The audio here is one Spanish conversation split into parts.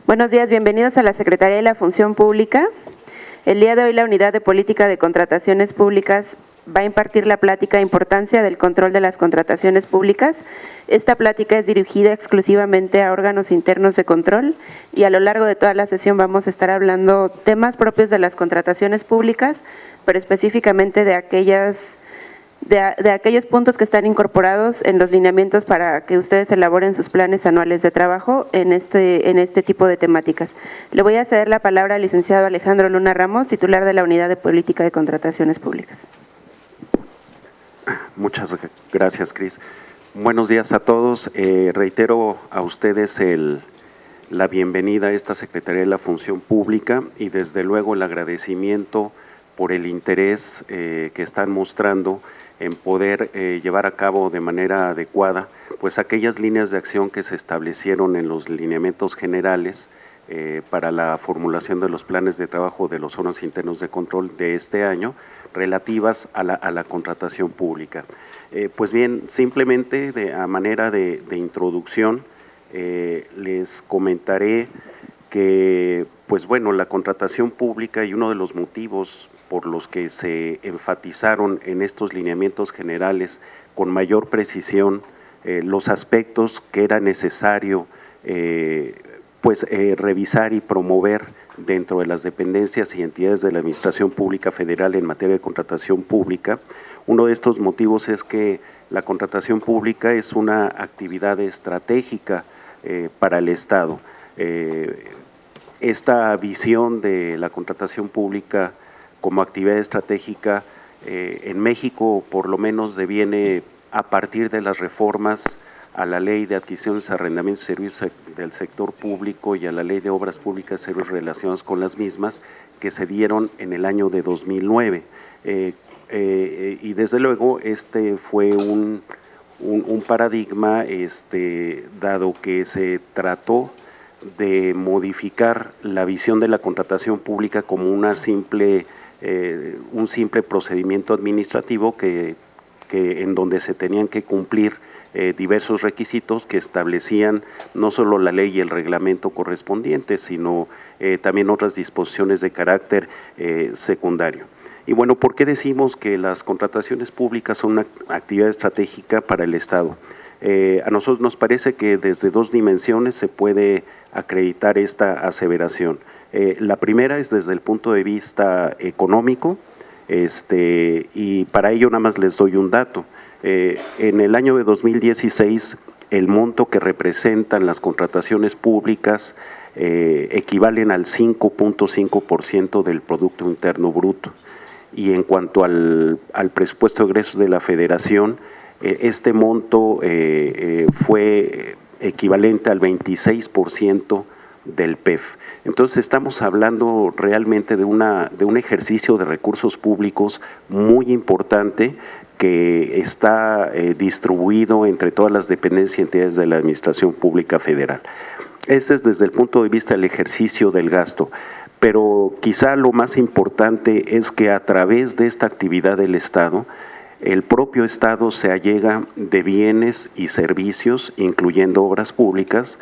Buenos días, bienvenidos a la Secretaría de la Función Pública. El día de hoy la Unidad de Política de Contrataciones Públicas va a impartir la plática Importancia del control de las contrataciones públicas. Esta plática es dirigida exclusivamente a órganos internos de control y a lo largo de toda la sesión vamos a estar hablando temas propios de las contrataciones públicas, pero específicamente de aquellos puntos que están incorporados en los lineamientos para que ustedes elaboren sus planes anuales de trabajo en este tipo de temáticas. Le voy a ceder la palabra al licenciado Alejandro Luna Ramos, titular de la Unidad de Política de Contrataciones Públicas. Muchas gracias, Cris. Buenos días a todos. Reitero a ustedes la bienvenida a esta Secretaría de la Función Pública y desde luego el agradecimiento por el interés que están mostrando en poder llevar a cabo de manera adecuada pues aquellas líneas de acción que se establecieron en los lineamientos generales para la formulación de los planes de trabajo de los órganos internos de control de este año relativas a la contratación pública. Pues bien, simplemente a manera de introducción les comentaré que pues bueno, la contratación pública y uno de los motivos por los que se enfatizaron en estos lineamientos generales con mayor precisión los aspectos que era necesario revisar y promover dentro de las dependencias y entidades de la Administración Pública Federal en materia de contratación pública. Uno de estos motivos es que la contratación pública es una actividad estratégica para el Estado. Esta visión de la contratación pública como actividad estratégica en México por lo menos deviene a partir de las reformas a la Ley de Adquisiciones, Arrendamientos y Servicios del Sector Público y a la Ley de Obras Públicas y Servicios relacionados con las mismas que se dieron en el año de 2009. Y desde luego este fue un paradigma dado que se trató de modificar la visión de la contratación pública como un simple procedimiento administrativo en donde se tenían que cumplir diversos requisitos que establecían no solo la ley y el reglamento correspondiente, sino también otras disposiciones de carácter secundario. Y bueno, ¿por qué decimos que las contrataciones públicas son una actividad estratégica para el Estado? A nosotros nos parece que desde dos dimensiones se puede acreditar esta aseveración. La primera es desde el punto de vista económico, y para ello nada más les doy un dato. En el año de 2016, el monto que representan las contrataciones públicas equivalen al 5.5% del Producto Interno Bruto. Y en cuanto al presupuesto de egresos de la Federación, este monto fue equivalente al 26% del PEF. Entonces estamos hablando realmente de un ejercicio de recursos públicos muy importante que está distribuido entre todas las dependencias y entidades de la Administración Pública Federal. Este es desde el punto de vista del ejercicio del gasto, pero quizá lo más importante es que a través de esta actividad del Estado, el propio Estado se allega de bienes y servicios, incluyendo obras públicas,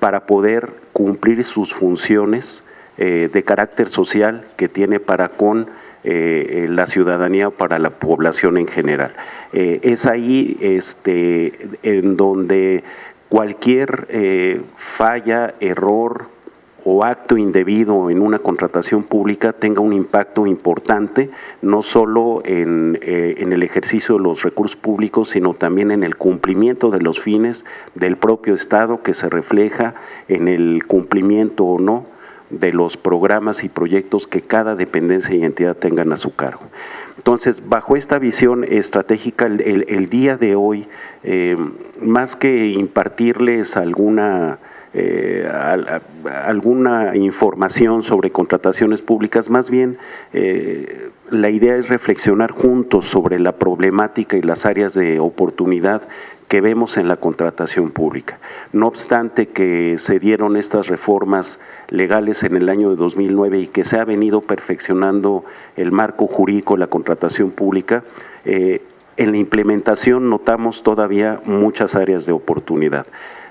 para poder cumplir sus funciones de carácter social que tiene para con la ciudadanía, para la población en general. Es ahí en donde cualquier falla, error o acto indebido en una contratación pública tenga un impacto importante, no solo en el ejercicio de los recursos públicos, sino también en el cumplimiento de los fines del propio Estado, que se refleja en el cumplimiento o no de los programas y proyectos que cada dependencia y entidad tengan a su cargo. Entonces, bajo esta visión estratégica, el día de hoy, más que impartirles alguna información sobre contrataciones públicas, más bien la idea es reflexionar juntos sobre la problemática y las áreas de oportunidad que vemos en la contratación pública. No obstante que se dieron estas reformas legales en el año de 2009 y que se ha venido perfeccionando el marco jurídico de la contratación pública, en la implementación notamos todavía muchas áreas de oportunidad.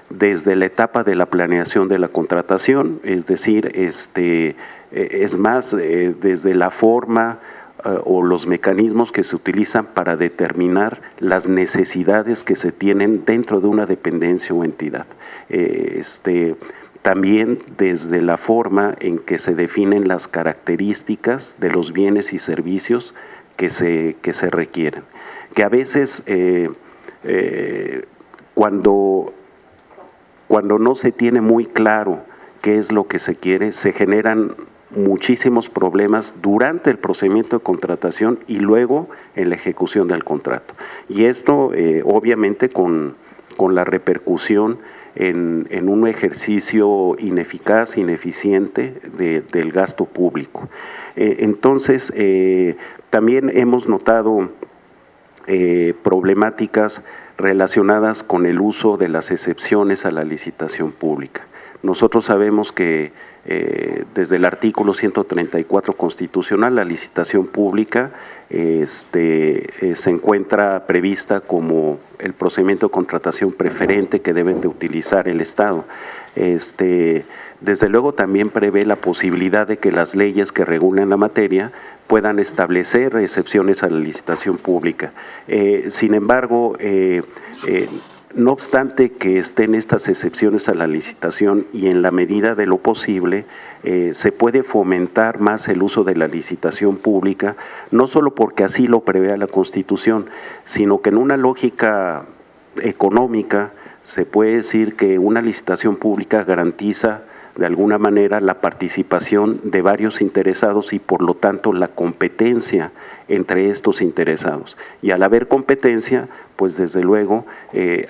desde la etapa de la planeación de la contratación, es decir, es más, desde la forma o los mecanismos que se utilizan para determinar las necesidades que se tienen dentro de una dependencia o entidad. También desde la forma en que se definen las características de los bienes y servicios que se requieren. Que a veces cuando no se tiene muy claro qué es lo que se quiere, se generan muchísimos problemas durante el procedimiento de contratación y luego en la ejecución del contrato. Y esto obviamente con la repercusión en un ejercicio ineficaz, ineficiente del gasto público. Entonces, también hemos notado problemáticas relacionadas con el uso de las excepciones a la licitación pública. Nosotros sabemos que desde el artículo 134 constitucional, la licitación pública se encuentra prevista como el procedimiento de contratación preferente que deben de utilizar el Estado. Desde luego también prevé la posibilidad de que las leyes que regulen la materia puedan establecer excepciones a la licitación pública. Sin embargo, no obstante que estén estas excepciones a la licitación y en la medida de lo posible, se puede fomentar más el uso de la licitación pública, no solo porque así lo prevea la Constitución, sino que en una lógica económica se puede decir que una licitación pública garantiza de alguna manera la participación de varios interesados y por lo tanto la competencia entre estos interesados. Y al haber competencia, pues desde luego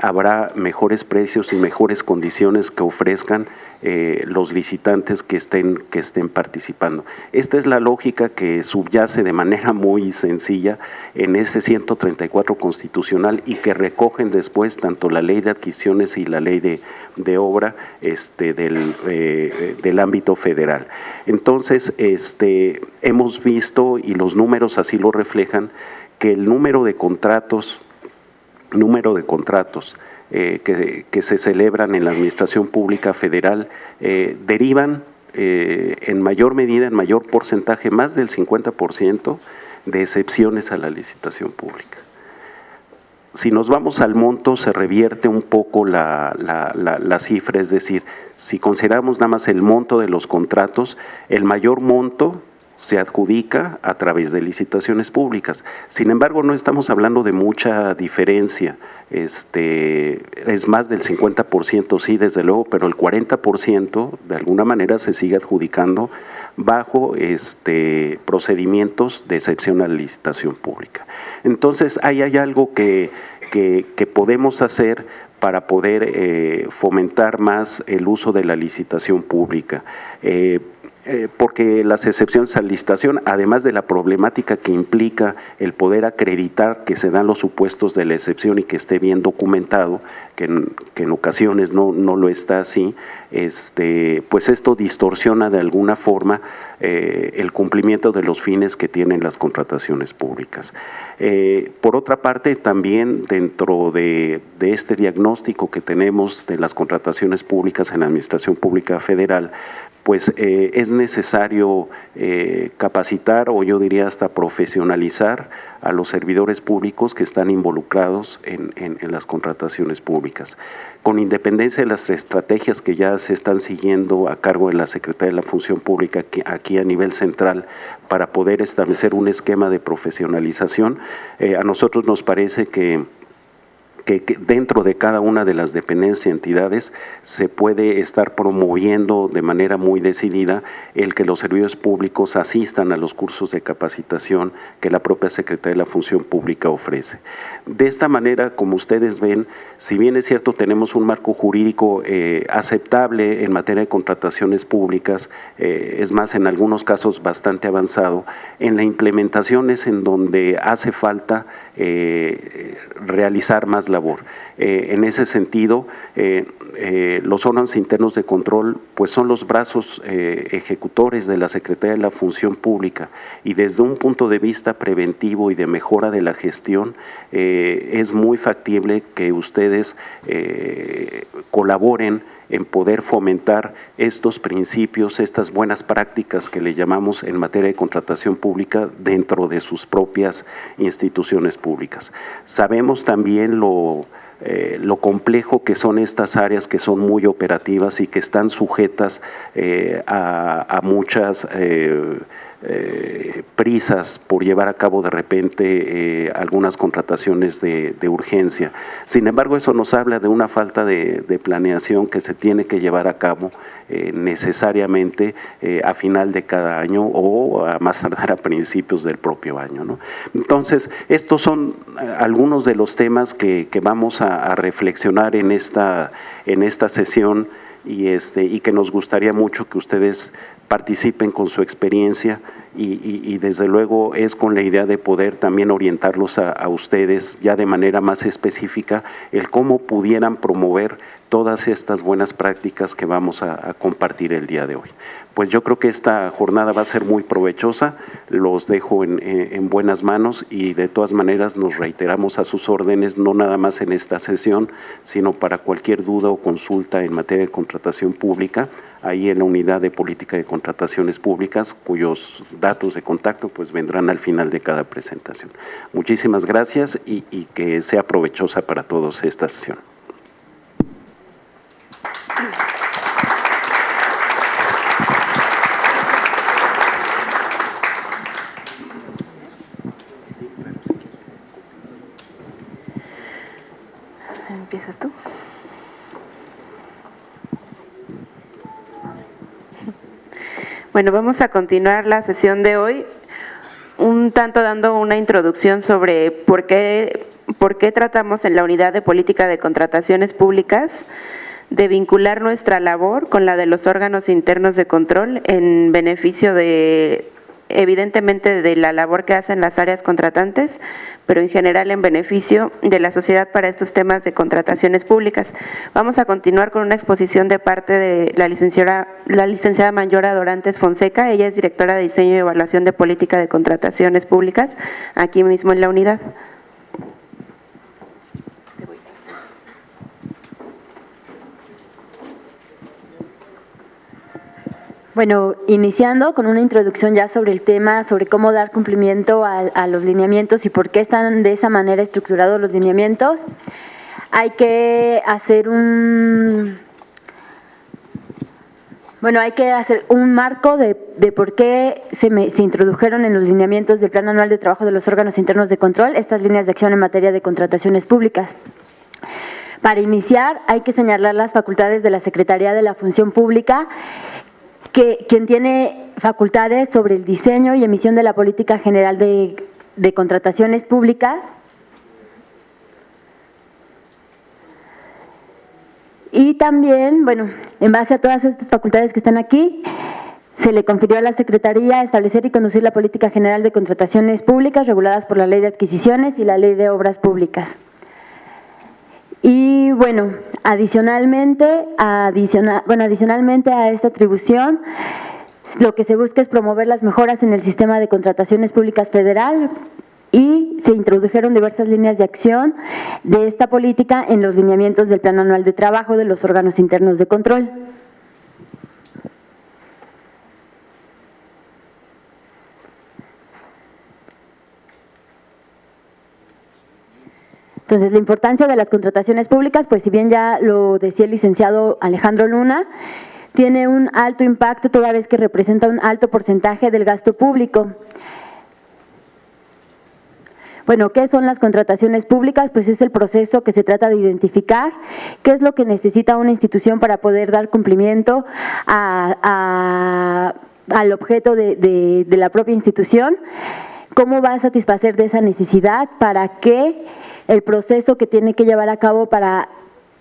habrá mejores precios y mejores condiciones que ofrezcan los licitantes que estén participando. Esta es la lógica que subyace de manera muy sencilla en ese 134 constitucional y que recogen después tanto la ley de adquisiciones y la ley de obra del ámbito federal. Entonces, hemos visto, y los números así lo reflejan, que el número de contratos que se celebran en la Administración Pública Federal derivan en mayor medida, en mayor porcentaje, más del 50% de excepciones a la licitación pública. Si nos vamos al monto, se revierte un poco la cifra, es decir, si consideramos nada más el monto de los contratos, el mayor monto se adjudica a través de licitaciones públicas. Sin embargo, no estamos hablando de mucha diferencia, es más del 50%, sí, desde luego, pero el 40% de alguna manera se sigue adjudicando bajo procedimientos de excepción a la licitación pública. Entonces, ahí hay algo que podemos hacer para poder fomentar más el uso de la licitación pública. Porque las excepciones a la licitación, además de la problemática que implica el poder acreditar que se dan los supuestos de la excepción y que esté bien documentado, que en ocasiones no lo está así, pues esto distorsiona de alguna forma el cumplimiento de los fines que tienen las contrataciones públicas. Por otra parte, también dentro de este diagnóstico que tenemos de las contrataciones públicas en la Administración Pública Federal, pues es necesario capacitar, o yo diría hasta profesionalizar a los servidores públicos que están involucrados en las contrataciones públicas. Con independencia de las estrategias que ya se están siguiendo a cargo de la Secretaría de la Función Pública aquí a nivel central para poder establecer un esquema de profesionalización, a nosotros nos parece que dentro de cada una de las dependencias y entidades se puede estar promoviendo de manera muy decidida el que los servidores públicos asistan a los cursos de capacitación que la propia Secretaría de la Función Pública ofrece. De esta manera, como ustedes ven, si bien es cierto tenemos un marco jurídico aceptable en materia de contrataciones públicas, es más, en algunos casos bastante avanzado, en la implementación es en donde hace falta realizar más labor. En ese sentido, los órganos internos de control pues son los brazos ejecutores de la Secretaría de la Función Pública, y desde un punto de vista preventivo y de mejora de la gestión es muy factible que ustedes colaboren en poder fomentar estos principios, estas buenas prácticas que le llamamos en materia de contratación pública dentro de sus propias instituciones públicas. Sabemos también lo complejo que son estas áreas, que son muy operativas y que están sujetas a muchas prisas por llevar a cabo de repente algunas contrataciones de urgencia. Sin embargo, eso nos habla de una falta de planeación que se tiene que llevar a cabo necesariamente a final de cada año o a más tardar a principios del propio año, ¿no? Entonces, estos son algunos de los temas que vamos a reflexionar en esta sesión y que nos gustaría mucho que ustedes participen con su experiencia y desde luego es con la idea de poder también orientarlos a ustedes ya de manera más específica el cómo pudieran promover todas estas buenas prácticas que vamos a compartir el día de hoy. Pues yo creo que esta jornada va a ser muy provechosa, los dejo en buenas manos y de todas maneras nos reiteramos a sus órdenes, no nada más en esta sesión, sino para cualquier duda o consulta en materia de contratación pública, ahí en la unidad de política de contrataciones públicas, cuyos datos de contacto pues vendrán al final de cada presentación. Muchísimas gracias y que sea provechosa para todos esta sesión. ¿Empiezas tú? Bueno, vamos a continuar la sesión de hoy, un tanto dando una introducción sobre por qué tratamos en la unidad de política de contrataciones públicas de vincular nuestra labor con la de los órganos internos de control en beneficio evidentemente de la labor que hacen las áreas contratantes, pero en general en beneficio de la sociedad para estos temas de contrataciones públicas. Vamos a continuar con una exposición de parte de la licenciada Mayora Dorantes Fonseca. Ella es directora de Diseño y Evaluación de Política de Contrataciones Públicas, aquí mismo en la unidad. Bueno, iniciando con una introducción ya sobre el tema, sobre cómo dar cumplimiento a los lineamientos y por qué están de esa manera estructurados los lineamientos, hay que hacer un marco de por qué se introdujeron en los lineamientos del Plan Anual de Trabajo de los órganos internos de control estas líneas de acción en materia de contrataciones públicas. Para iniciar, hay que señalar las facultades de la Secretaría de la Función Pública, quien tiene facultades sobre el diseño y emisión de la política general de contrataciones públicas, y también, bueno, en base a todas estas facultades que están aquí, se le confirió a la Secretaría establecer y conducir la política general de contrataciones públicas reguladas por la Ley de Adquisiciones y la Ley de Obras Públicas. Y bueno, adicionalmente a esta atribución, lo que se busca es promover las mejoras en el sistema de contrataciones públicas federal y se introdujeron diversas líneas de acción de esta política en los lineamientos del Plan Anual de Trabajo de los órganos internos de control. Entonces, la importancia de las contrataciones públicas, pues si bien ya lo decía el licenciado Alejandro Luna, tiene un alto impacto toda vez que representa un alto porcentaje del gasto público. Bueno, ¿qué son las contrataciones públicas? Pues es el proceso que se trata de identificar qué es lo que necesita una institución para poder dar cumplimiento al objeto de la propia institución, cómo va a satisfacer de esa necesidad, para que el proceso que tiene que llevar a cabo para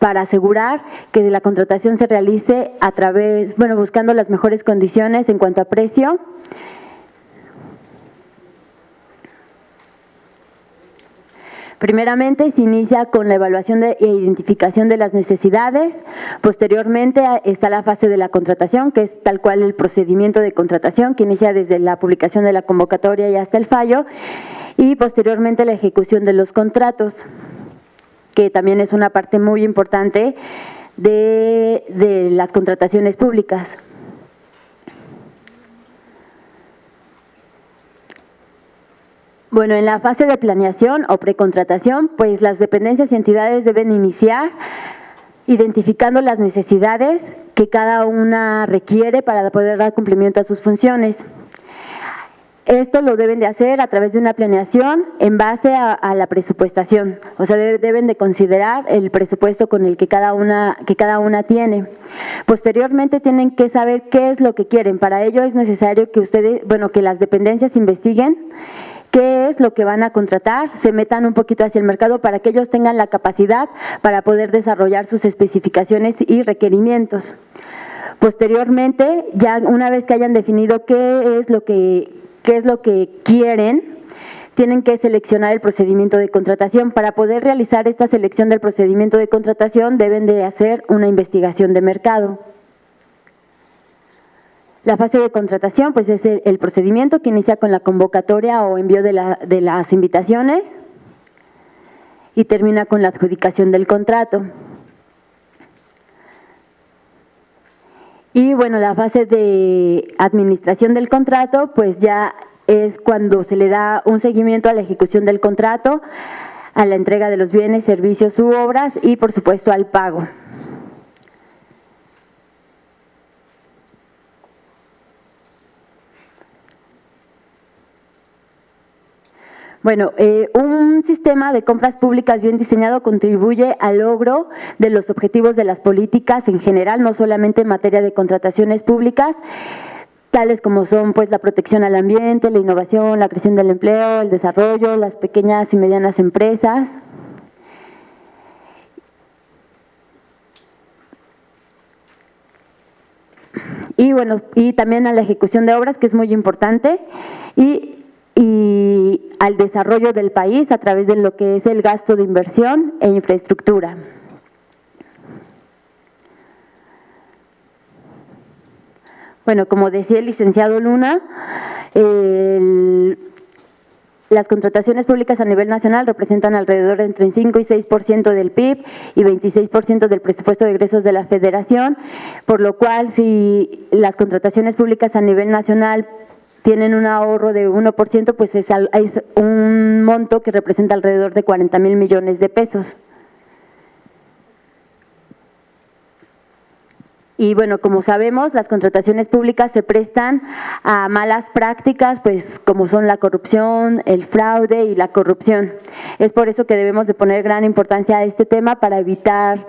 asegurar que la contratación se realice a través, buscando las mejores condiciones en cuanto a precio. Primeramente, se inicia con la evaluación e identificación de las necesidades. Posteriormente, está la fase de la contratación, que es tal cual el procedimiento de contratación, que inicia desde la publicación de la convocatoria y hasta el fallo. Y posteriormente, la ejecución de los contratos, que también es una parte muy importante de las contrataciones públicas. Bueno, en la fase de planeación o precontratación, pues las dependencias y entidades deben iniciar identificando las necesidades que cada una requiere para poder dar cumplimiento a sus funciones. Esto lo deben de hacer a través de una planeación en base a la presupuestación, o sea, deben de considerar el presupuesto con el que cada una tiene. Posteriormente tienen que saber qué es lo que quieren. Para ello es necesario que que las dependencias investiguen qué es lo que van a contratar, se metan un poquito hacia el mercado para que ellos tengan la capacidad para poder desarrollar sus especificaciones y requerimientos. Posteriormente, ya una vez que hayan definido qué es lo que quieren, tienen que seleccionar el procedimiento de contratación. Para poder realizar esta selección del procedimiento de contratación, deben de hacer una investigación de mercado. La fase de contratación, pues es el procedimiento que inicia con la convocatoria o envío de las invitaciones y termina con la adjudicación del contrato. Y bueno, la fase de administración del contrato, pues ya es cuando se le da un seguimiento a la ejecución del contrato, a la entrega de los bienes, servicios u obras y por supuesto al pago. Bueno, un sistema de compras públicas bien diseñado contribuye al logro de los objetivos de las políticas en general, no solamente en materia de contrataciones públicas, tales como son pues la protección al ambiente, la innovación, la creación del empleo, el desarrollo, las pequeñas y medianas empresas. Y bueno, y también a la ejecución de obras, que es muy importante, y al desarrollo del país a través de lo que es el gasto de inversión e infraestructura. Bueno, como decía el licenciado Luna, las contrataciones públicas a nivel nacional representan alrededor de entre 5 y 6% del PIB y 26% del presupuesto de egresos de la Federación, por lo cual si las contrataciones públicas a nivel nacional tienen un ahorro de 1%, pues es un monto que representa alrededor de 40,000 millones de pesos. Y bueno, como sabemos, las contrataciones públicas se prestan a malas prácticas, pues como son la corrupción, el fraude y la corrupción. Es por eso que debemos de poner gran importancia a este tema para evitar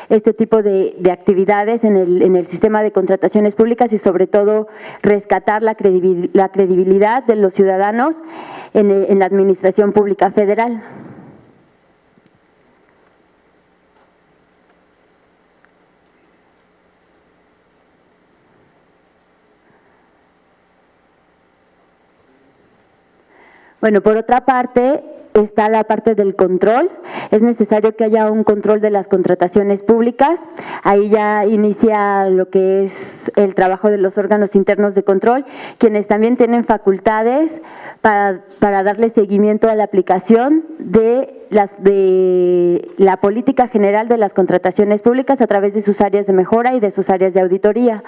este tipo de actividades en el sistema de contrataciones públicas y sobre todo rescatar la credibilidad de los ciudadanos en la administración pública federal. Bueno, por otra parte, está la parte del control. Es necesario que haya un control de las contrataciones públicas. Ahí ya inicia lo que es el trabajo de los órganos internos de control, quienes también tienen facultades para darle seguimiento a la aplicación de la política general de las contrataciones públicas a través de sus áreas de mejora y de sus áreas de auditoría.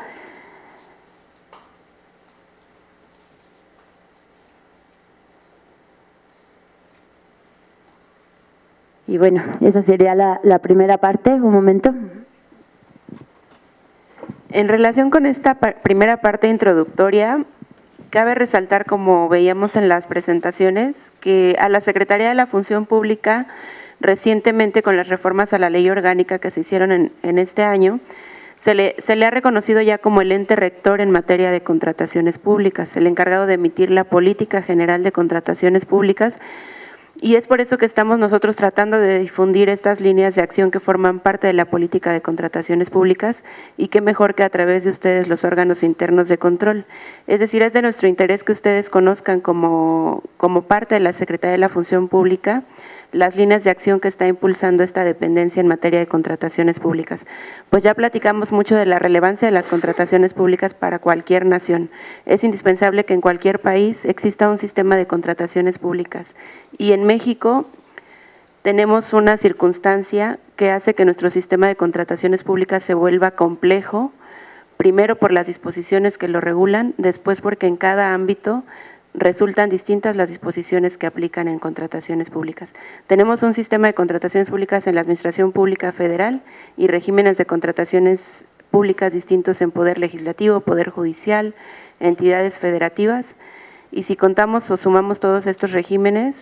Y bueno, esa sería la primera parte. Un momento. En relación con esta primera parte introductoria, cabe resaltar, como veíamos en las presentaciones, que a la Secretaría de la Función Pública, recientemente con las reformas a la ley orgánica que se hicieron en este año, se le ha reconocido ya como el ente rector en materia de contrataciones públicas, el encargado de emitir la política general de contrataciones públicas. Y es por eso que estamos nosotros tratando de difundir estas líneas de acción que forman parte de la política de contrataciones públicas y qué mejor que a través de ustedes, los órganos internos de control. Es decir, es de nuestro interés que ustedes conozcan como parte de la Secretaría de la Función Pública las líneas de acción que está impulsando esta dependencia en materia de contrataciones públicas. Pues ya platicamos mucho de la relevancia de las contrataciones públicas para cualquier nación. Es indispensable que en cualquier país exista un sistema de contrataciones públicas. Y en México tenemos una circunstancia que hace que nuestro sistema de contrataciones públicas se vuelva complejo, primero por las disposiciones que lo regulan, después porque en cada ámbito resultan distintas las disposiciones que aplican en contrataciones públicas. Tenemos un sistema de contrataciones públicas en la Administración Pública Federal y regímenes de contrataciones públicas distintos en Poder Legislativo, Poder Judicial, entidades federativas, y si contamos o sumamos todos estos regímenes,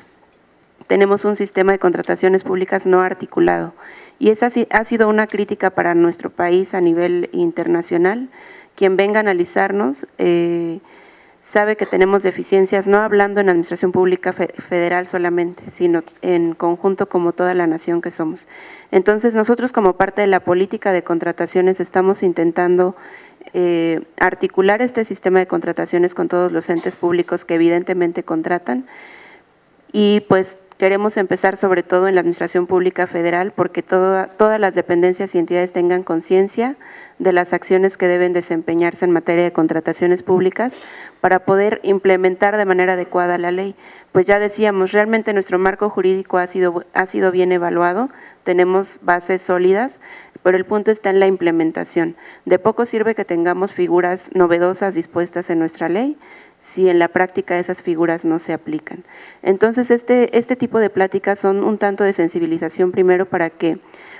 tenemos un sistema de contrataciones públicas no articulado. Y esa ha sido una crítica para nuestro país a nivel internacional. Quien venga a analizarnos sabe que tenemos deficiencias, no hablando en Administración Pública Federal solamente, sino en conjunto como toda la nación que somos. Entonces, nosotros como parte de la política de contrataciones estamos intentando articular este sistema de contrataciones con todos los entes públicos que evidentemente contratan, y pues queremos empezar sobre todo en la Administración Pública Federal porque todas las dependencias y entidades tengan conciencia de las acciones que deben desempeñarse en materia de contrataciones públicas para poder implementar de manera adecuada la ley. Pues ya decíamos, realmente nuestro marco jurídico ha sido bien evaluado, tenemos bases sólidas, pero el punto está en la implementación. De poco sirve que tengamos figuras novedosas dispuestas en nuestra ley si en la práctica esas figuras no se aplican. Entonces, este tipo de pláticas son un tanto de sensibilización primero para que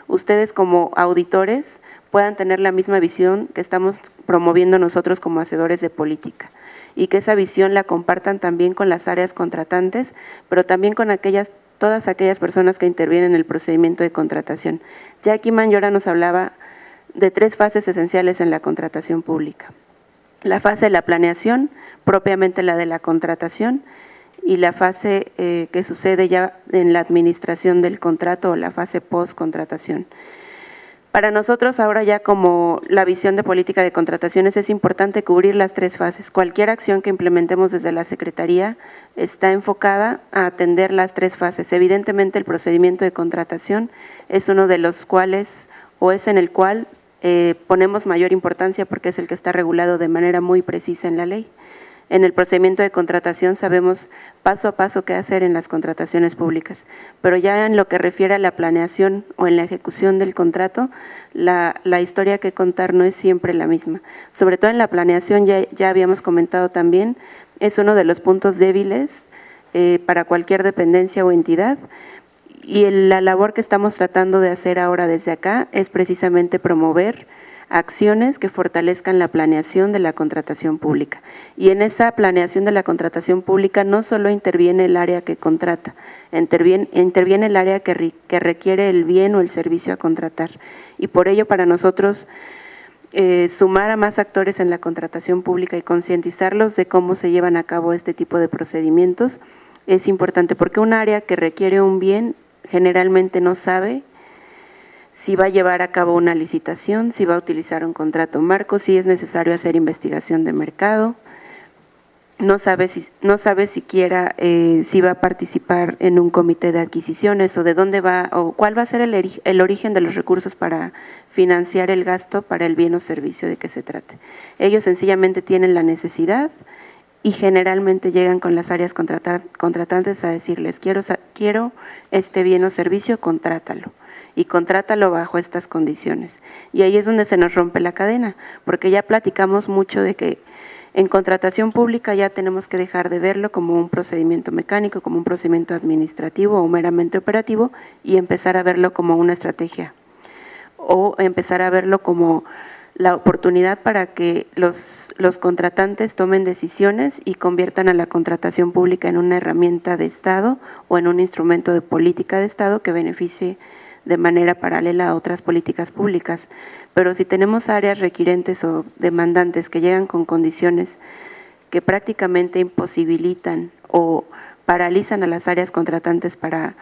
ustedes como auditores puedan tener la misma visión que estamos promoviendo nosotros como hacedores de política, y que esa visión la compartan también con las áreas contratantes, pero también con todas aquellas personas que intervienen en el procedimiento de contratación. Jackie Manyora nos hablaba de 3 fases esenciales en la contratación pública. La fase de la planeación, propiamente la de la contratación, y la fase que sucede ya en la administración del contrato o la fase post-contratación. Para nosotros ahora ya como la visión de política de contrataciones es importante cubrir las 3 fases. Cualquier acción que implementemos desde la Secretaría está enfocada a atender las 3 fases. Evidentemente el procedimiento de contratación es uno de los cuales, o es en el cual ponemos mayor importancia porque es el que está regulado de manera muy precisa en la ley. En el procedimiento de contratación sabemos paso a paso qué hacer en las contrataciones públicas, pero ya en lo que refiere a la planeación o en la ejecución del contrato, la historia que contar no es siempre la misma. Sobre todo en la planeación, ya habíamos comentado también, es uno de los puntos débiles para cualquier dependencia o entidad, y la labor que estamos tratando de hacer ahora desde acá es precisamente promover acciones que fortalezcan la planeación de la contratación pública. Y en esa planeación de la contratación pública no solo interviene el área que contrata, interviene el área que requiere el bien o el servicio a contratar. Y por ello para nosotros sumar a más actores en la contratación pública y concientizarlos de cómo se llevan a cabo este tipo de procedimientos es importante, porque un área que requiere un bien generalmente no sabe si va a llevar a cabo una licitación, si va a utilizar un contrato marco, si es necesario hacer investigación de mercado, no sabe siquiera si va a participar en un comité de adquisiciones o de dónde va o cuál va a ser el origen de los recursos para financiar el gasto para el bien o servicio de que se trate. Ellos sencillamente tienen la necesidad y generalmente llegan con las áreas contratantes a decirles, quiero este bien o servicio, contrátalo. Y contrátalo bajo estas condiciones. Y ahí es donde se nos rompe la cadena, porque ya platicamos mucho de que en contratación pública ya tenemos que dejar de verlo como un procedimiento mecánico, como un procedimiento administrativo o meramente operativo, y empezar a verlo como una estrategia, o empezar a verlo como la oportunidad para que los contratantes tomen decisiones y conviertan a la contratación pública en una herramienta de Estado o en un instrumento de política de Estado que beneficie de manera paralela a otras políticas públicas. Pero si tenemos áreas requirentes o demandantes que llegan con condiciones que prácticamente imposibilitan o paralizan a las áreas contratantes para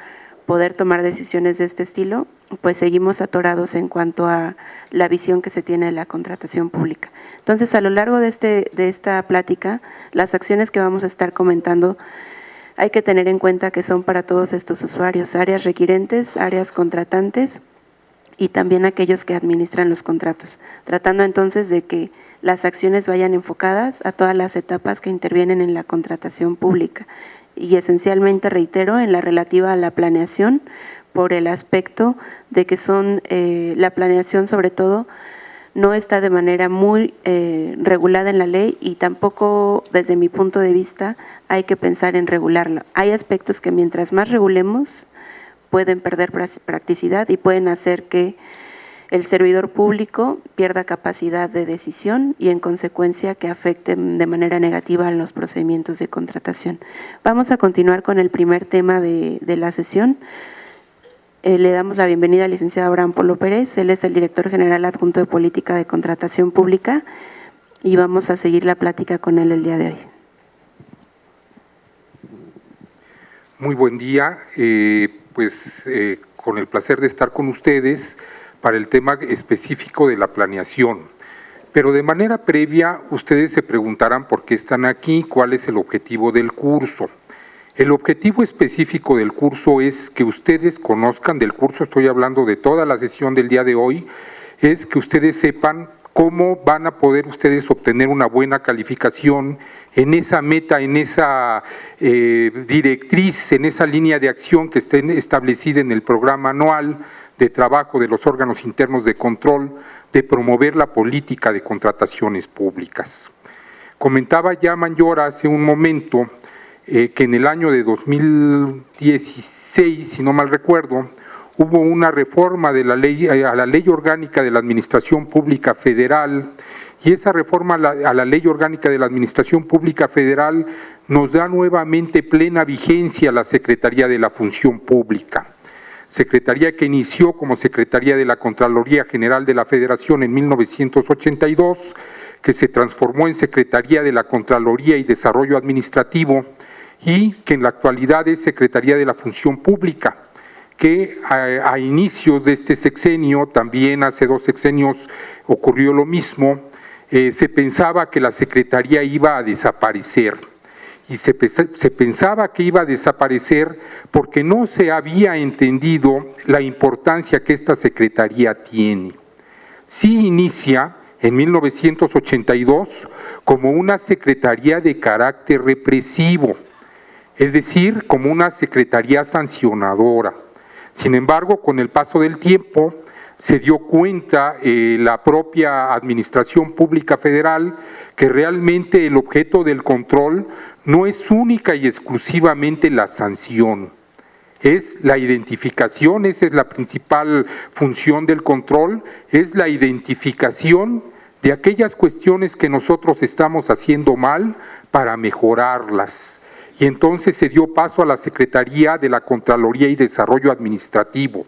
poder tomar decisiones de este estilo, pues seguimos atorados en cuanto a la visión que se tiene de la contratación pública. Entonces, a lo largo de esta plática, las acciones que vamos a estar comentando hay que tener en cuenta que son para todos estos usuarios, áreas requirentes, áreas contratantes y también aquellos que administran los contratos, tratando entonces de que las acciones vayan enfocadas a todas las etapas que intervienen en la contratación pública y esencialmente, reitero, en la relativa a la planeación, por el aspecto de que la planeación sobre todo no está de manera muy regulada en la ley y tampoco desde mi punto de vista hay que pensar en regularlo. Hay aspectos que mientras más regulemos pueden perder practicidad y pueden hacer que el servidor público pierda capacidad de decisión y en consecuencia que afecten de manera negativa a los procedimientos de contratación. Vamos a continuar con el primer tema de la sesión. Le damos la bienvenida al licenciado Abraham Polo Pérez, él es el director general adjunto de Política de Contratación Pública y vamos a seguir la plática con él el día de hoy. Muy buen día, con el placer de estar con ustedes para el tema específico de la planeación. Pero de manera previa, ustedes se preguntarán por qué están aquí, cuál es el objetivo del curso. El objetivo específico del curso es que ustedes conozcan del curso, estoy hablando de toda la sesión del día de hoy, es que ustedes sepan cómo van a poder ustedes obtener una buena calificación en esa meta, en esa directriz, en esa línea de acción que esté establecida en el programa anual de trabajo de los órganos internos de control, de promover la política de contrataciones públicas. Comentaba ya Mayor hace un momento que en el año de 2016, si no mal recuerdo, hubo una reforma de la ley, a la Ley Orgánica de la Administración Pública Federal, y esa reforma a la Ley Orgánica de la Administración Pública Federal nos da nuevamente plena vigencia a la Secretaría de la Función Pública. Secretaría que inició como Secretaría de la Contraloría General de la Federación en 1982, que se transformó en Secretaría de la Contraloría y Desarrollo Administrativo y que en la actualidad es Secretaría de la Función Pública, que a inicios de este sexenio, también hace 2 sexenios ocurrió lo mismo, se pensaba que la Secretaría iba a desaparecer. Y se pensaba que iba a desaparecer porque no se había entendido la importancia que esta Secretaría tiene. Sí inicia en 1982 como una Secretaría de carácter represivo, es decir, como una Secretaría sancionadora. Sin embargo, con el paso del tiempo, se dio cuenta la propia Administración Pública Federal que realmente el objeto del control no es única y exclusivamente la sanción, es la identificación, esa es la principal función del control, es la identificación de aquellas cuestiones que nosotros estamos haciendo mal para mejorarlas. Y entonces se dio paso a la Secretaría de la Contraloría y Desarrollo Administrativo.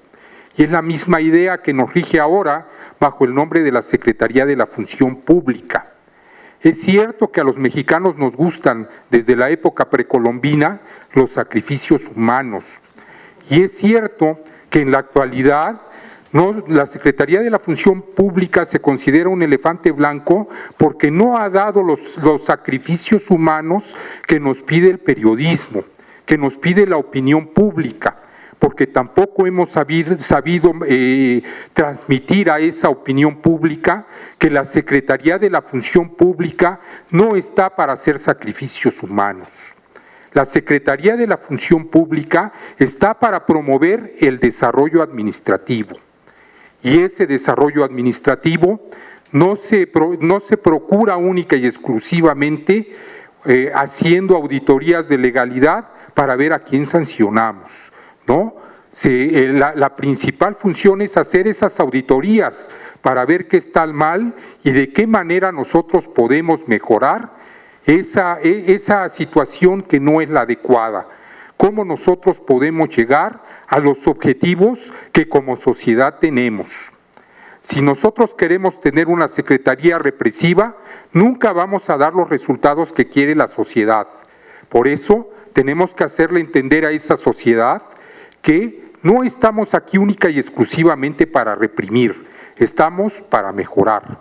Y es la misma idea que nos rige ahora bajo el nombre de la Secretaría de la Función Pública. Es cierto que a los mexicanos nos gustan desde la época precolombina los sacrificios humanos. Y es cierto que en la actualidad la Secretaría de la Función Pública se considera un elefante blanco porque no ha dado los sacrificios humanos que nos pide el periodismo, que nos pide la opinión pública, porque tampoco hemos sabido transmitir a esa opinión pública que la Secretaría de la Función Pública no está para hacer sacrificios humanos. La Secretaría de la Función Pública está para promover el desarrollo administrativo. Y ese desarrollo administrativo no se procura única y exclusivamente haciendo auditorías de legalidad para ver a quién sancionamos, ¿no? La principal función es hacer esas auditorías para ver qué está mal y de qué manera nosotros podemos mejorar esa situación que no es la adecuada. Cómo nosotros podemos llegar a los objetivos que como sociedad tenemos. Si nosotros queremos tener una secretaría represiva, nunca vamos a dar los resultados que quiere la sociedad. Por eso tenemos que hacerle entender a esa sociedad que no estamos aquí única y exclusivamente para reprimir, estamos para mejorar.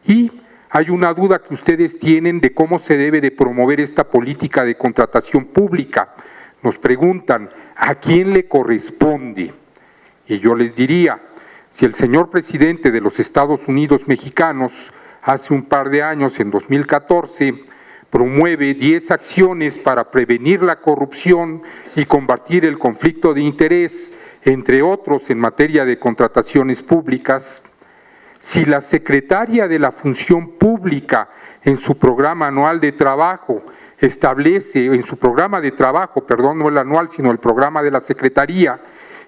Y hay una duda que ustedes tienen de cómo se debe de promover esta política de contratación pública. nos preguntan, ¿a quién le corresponde? Y yo les diría, si el señor presidente de los Estados Unidos mexicanos hace un par de años, en 2014, promueve 10 acciones para prevenir la corrupción y combatir el conflicto de interés, entre otros en materia de contrataciones públicas, si la secretaria de la Función Pública en su programa anual de trabajo establece, en su programa de trabajo, perdón, no el anual, sino el programa de la Secretaría,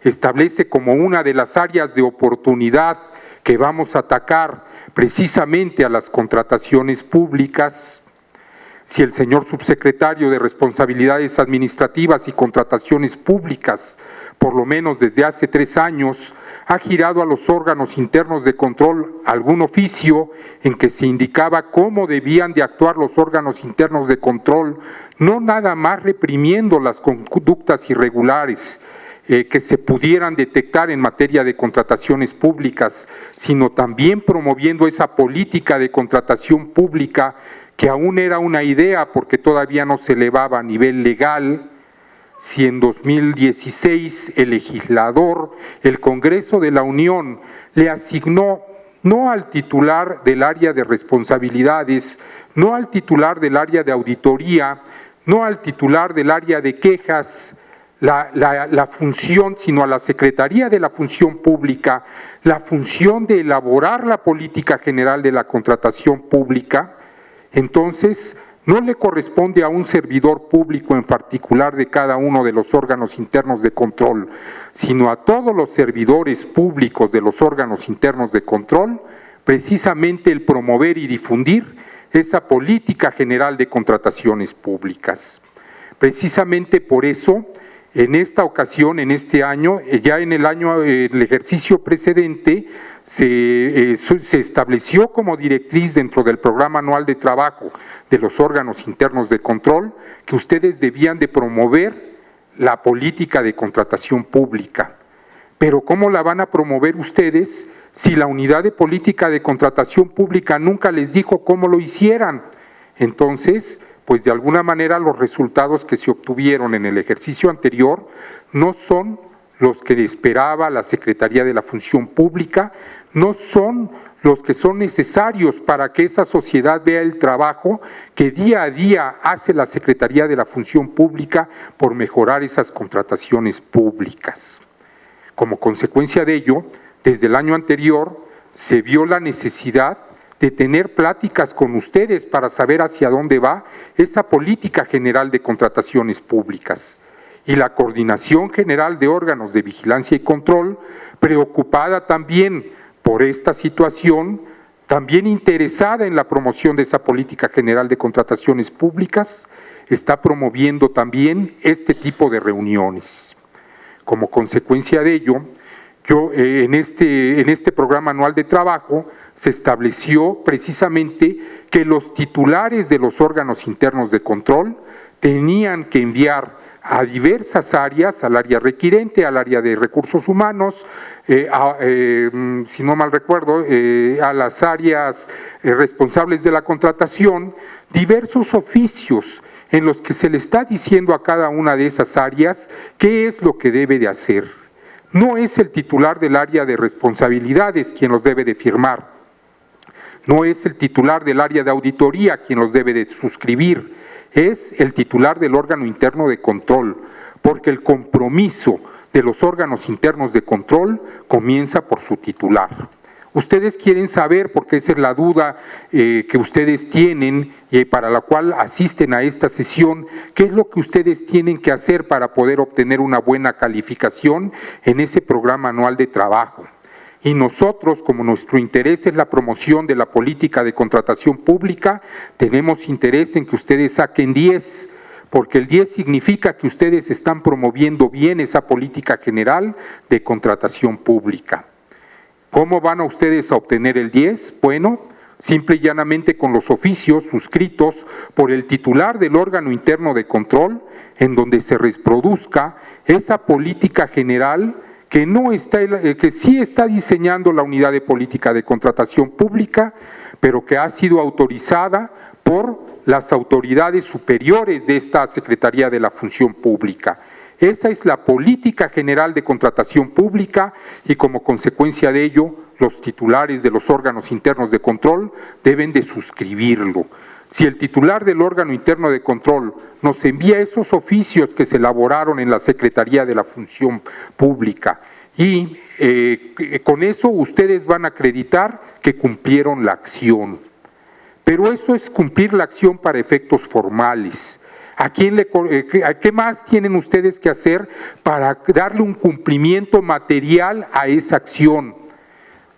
establece como una de las áreas de oportunidad que vamos a atacar precisamente a las contrataciones públicas, si el señor subsecretario de Responsabilidades Administrativas y Contrataciones Públicas, por lo menos desde hace 3 años, ha girado a los órganos internos de control algún oficio en que se indicaba cómo debían de actuar los órganos internos de control, no nada más reprimiendo las conductas irregulares que se pudieran detectar en materia de contrataciones públicas, sino también promoviendo esa política de contratación pública que aún era una idea porque todavía no se elevaba a nivel legal. Si en 2016 el legislador, el Congreso de la Unión, le asignó no al titular del área de responsabilidades, no al titular del área de auditoría, no al titular del área de quejas, la función, sino a la Secretaría de la Función Pública, la función de elaborar la política general de la contratación pública, entonces no le corresponde a un servidor público en particular de cada uno de los órganos internos de control, sino a todos los servidores públicos de los órganos internos de control, precisamente el promover y difundir esa política general de contrataciones públicas. Precisamente por eso, en esta ocasión, en este año, ya en el ejercicio precedente, se estableció como directriz dentro del programa anual de trabajo de los órganos internos de control que ustedes debían de promover la política de contratación pública. Pero ¿cómo la van a promover ustedes si la unidad de política de contratación pública nunca les dijo cómo lo hicieran? Entonces, pues de alguna manera los resultados que se obtuvieron en el ejercicio anterior no son los que esperaba la Secretaría de la Función Pública, no son los que son necesarios para que esa sociedad vea el trabajo que día a día hace la Secretaría de la Función Pública por mejorar esas contrataciones públicas. Como consecuencia de ello, desde el año anterior se vio la necesidad de tener pláticas con ustedes para saber hacia dónde va esa política general de contrataciones públicas. Y la Coordinación General de Órganos de Vigilancia y Control, preocupada también por esta situación, también interesada en la promoción de esa política general de contrataciones públicas, está promoviendo también este tipo de reuniones. Como consecuencia de ello, en este programa anual de trabajo se estableció precisamente que los titulares de los órganos internos de control tenían que enviar a diversas áreas, al área requirente, al área de recursos humanos, si no mal recuerdo, a las áreas responsables de la contratación, diversos oficios en los que se le está diciendo a cada una de esas áreas qué es lo que debe de hacer. No es el titular del área de responsabilidades quien los debe de firmar, no es el titular del área de auditoría quien los debe de suscribir, es el titular del órgano interno de control, porque el compromiso de los órganos internos de control comienza por su titular. Ustedes quieren saber, porque esa es la duda que ustedes tienen y para la cual asisten a esta sesión, qué es lo que ustedes tienen que hacer para poder obtener una buena calificación en ese programa anual de trabajo. Y nosotros, como nuestro interés es la promoción de la política de contratación pública, tenemos interés en que ustedes saquen 10, porque el 10 significa que ustedes están promoviendo bien esa política general de contratación pública. ¿Cómo van a ustedes a obtener el 10? Bueno, simple y llanamente con los oficios suscritos por el titular del órgano interno de control, en donde se reproduzca esa política general que sí está diseñando la unidad de política de contratación pública, pero que ha sido autorizada por las autoridades superiores de esta Secretaría de la Función Pública. Esa es la política general de contratación pública y como consecuencia de ello, los titulares de los órganos internos de control deben de suscribirlo. Si el titular del órgano interno de control nos envía esos oficios que se elaboraron en la Secretaría de la Función Pública y con eso ustedes van a acreditar que cumplieron la acción. Pero eso es cumplir la acción para efectos formales. ¿Qué más tienen ustedes que hacer para darle un cumplimiento material a esa acción?